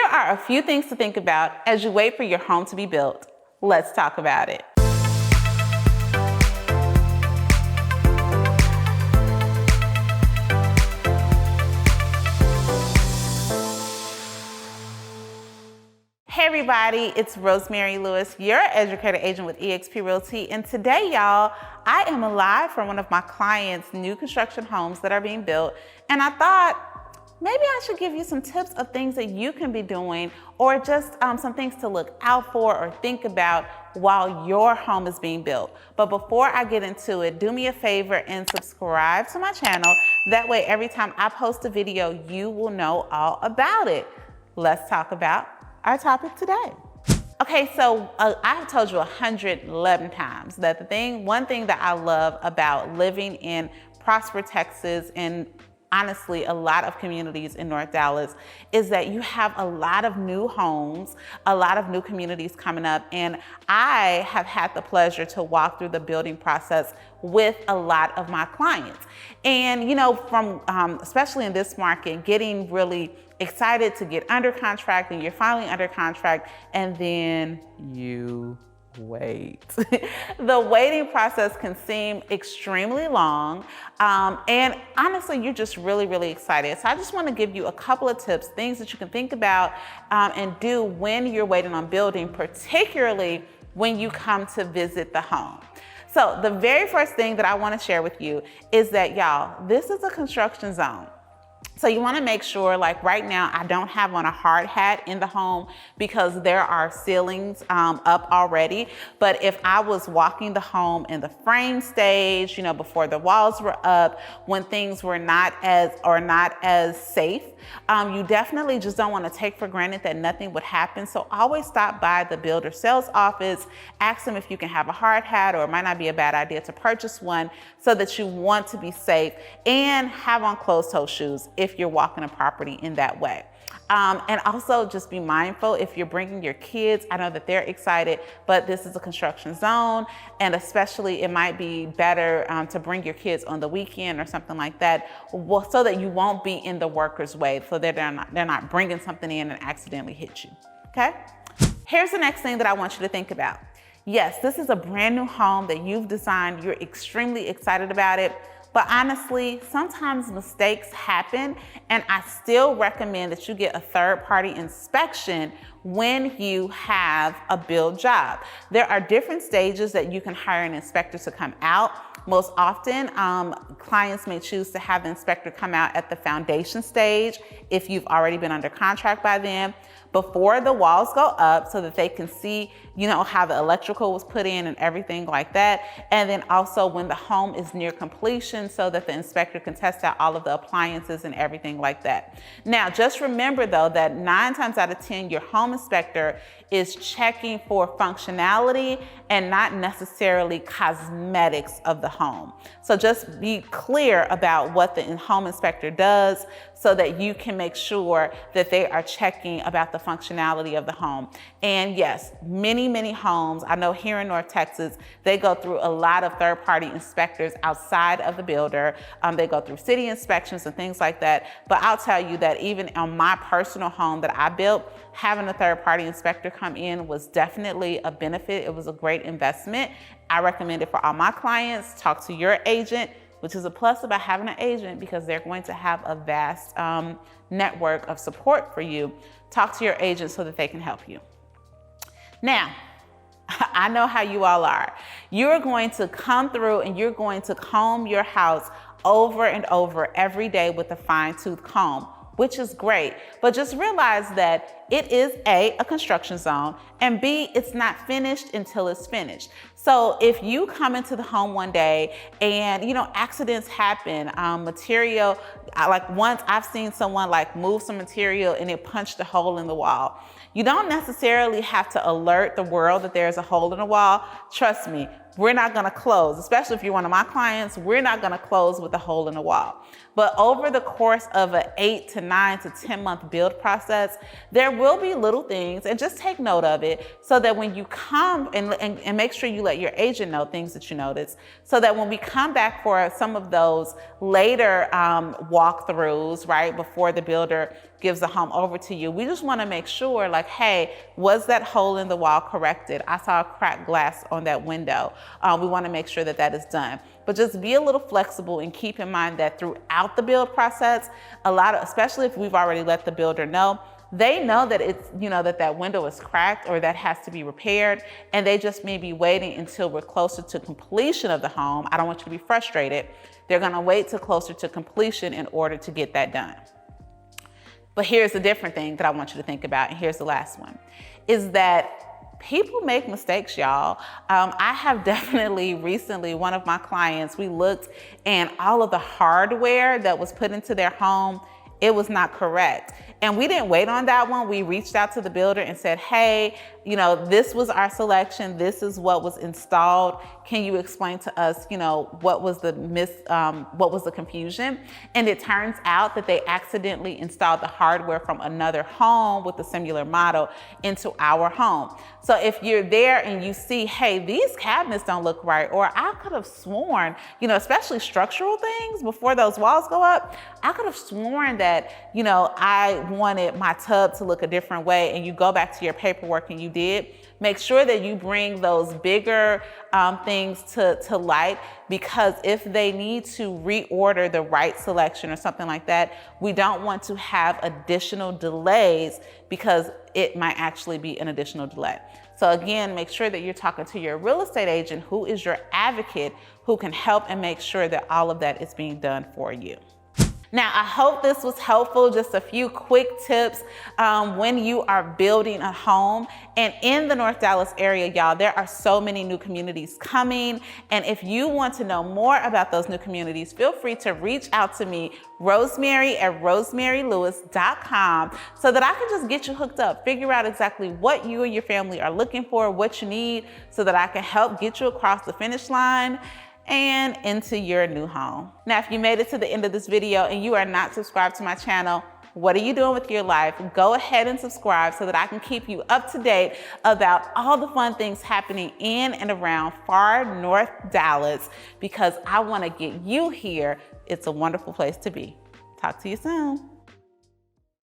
are a few things to think about as you wait for your home to be built. Let's talk about it. Hey everybody, it's Rosemary Lewis, your educator agent with eXp Realty, and today, y'all, I am live from one of my clients' new construction homes that are being built, and I thought maybe I should give you some tips of things that you can be doing, or just some things to look out for or think about while your home is being built. But before I get into it, do me a favor and subscribe to my channel. That way, every time I post a video, you will know all about it. Let's talk about our topic today. Okay, so I have told you 111 times that one thing that I love about living in Prosper, Texas, and honestly, a lot of communities in North Dallas is that you have a lot of new homes, a lot of new communities coming up. And I have had the pleasure to walk through the building process with a lot of my clients. And, you know, from, especially in this market, getting really excited to get under contract, and you're finally under contract, and then you wait. The waiting process can seem extremely long, and honestly, you're just really, really excited. So I just want to give you a couple of tips, things that you can think about and do when you're waiting on building, particularly when you come to visit the home. So the very first thing that I want to share with you is that, y'all, this is a construction zone. So you want to make sure, like right now, I don't have on a hard hat in the home because there are ceilings up already. But if I was walking the home in the frame stage, you know, before the walls were up, when things were not as safe, you definitely just don't want to take for granted that nothing would happen. So always stop by the builder sales office, ask them if you can have a hard hat, or it might not be a bad idea to purchase one so that you want to be safe, and have on closed-toe shoes if you're walking a property in that way. And also just be mindful if you're bringing your kids. I know that they're excited, but this is a construction zone, and especially it might be better to bring your kids on the weekend or something like that, so that you won't be in the worker's way, so that they're not bringing something in and accidentally hit you, okay? Here's the next thing that I want you to think about. Yes, this is a brand new home that you've designed. You're extremely excited about it. But honestly, sometimes mistakes happen, and I still recommend that you get a third-party inspection when you have a build job. There are different stages that you can hire an inspector to come out. Most often, clients may choose to have the inspector come out at the foundation stage if you've already been under contract by them, before the walls go up, so that they can see, you know, how the electrical was put in and everything like that. And then also when the home is near completion, so that the inspector can test out all of the appliances and everything like that. Now, just remember though, that 9 times out of 10, your home inspector is checking for functionality and not necessarily cosmetics of the home. So just be clear about what the home inspector does, so that you can make sure that they are checking about the functionality of the home. And yes, many homes, I know here in North Texas, they go through a lot of third-party inspectors outside of the builder. They go through city inspections and things like that. But I'll tell you that even on my personal home that I built, having a third-party inspector come in was definitely a benefit. It was a great investment. I recommend it for all my clients. Talk to your agent, which is a plus about having an agent, because they're going to have a vast network of support for you. Talk to your agent so that they can help you. Now, I know how you all are. You're going to come through and you're going to comb your house over and over every day with a fine-tooth comb, which is great. But just realize that it is A, a construction zone, and B, it's not finished until it's finished. So if you come into the home one day and, you know, accidents happen, material, like once I've seen someone like move some material and it punched a hole in the wall. You don't necessarily have to alert the world that there's a hole in the wall. Trust me, we're not gonna close, especially if you're one of my clients, we're not gonna close with a hole in the wall. But over the course of an 8 to 9 to 10 month build process, there will be little things, and just take note of it so that when you come and make sure you let your agent know things that you notice, so that when we come back for some of those later walkthroughs, right, before the builder gives the home over to you. We just want to make sure, like, hey, was that hole in the wall corrected? I saw a cracked glass on that window. We want to make sure that that is done. But just be a little flexible and keep in mind that throughout the build process, especially if we've already let the builder know, they know that it's, that window is cracked or that has to be repaired, and they just may be waiting until we're closer to completion of the home. I don't want you to be frustrated. They're gonna wait till closer to completion in order to get that done. But here's a different thing that I want you to think about, and here's the last one, is that people make mistakes, y'all. I have definitely recently, one of my clients, we looked and all of the hardware that was put into their home, it was not correct. And we didn't wait on that one. We reached out to the builder and said, hey, this was our selection. This is what was installed. Can you explain to us, what was the confusion? And it turns out that they accidentally installed the hardware from another home with a similar model into our home. So if you're there and you see, hey, these cabinets don't look right, or I could have sworn, especially structural things before those walls go up, I could have sworn that, I wanted my tub to look a different way, and you go back to your paperwork and you did, make sure that you bring those bigger things to light, because if they need to reorder the right selection or something like that, we don't want to have additional delays, because it might actually be an additional delay. So again, make sure that you're talking to your real estate agent, who is your advocate, who can help and make sure that all of that is being done for you. Now, I hope this was helpful. Just a few quick tips when you are building a home. And in the North Dallas area, y'all, there are so many new communities coming. And if you want to know more about those new communities, feel free to reach out to me, Rosemary at rosemarylewis.com, so that I can just get you hooked up, figure out exactly what you and your family are looking for, what you need, so that I can help get you across the finish line and into your new home. Now, if you made it to the end of this video and you are not subscribed to my channel, what are you doing with your life? Go ahead and subscribe so that I can keep you up to date about all the fun things happening in and around far North Dallas, because I want to get you here. It's a wonderful place to be. Talk to you soon.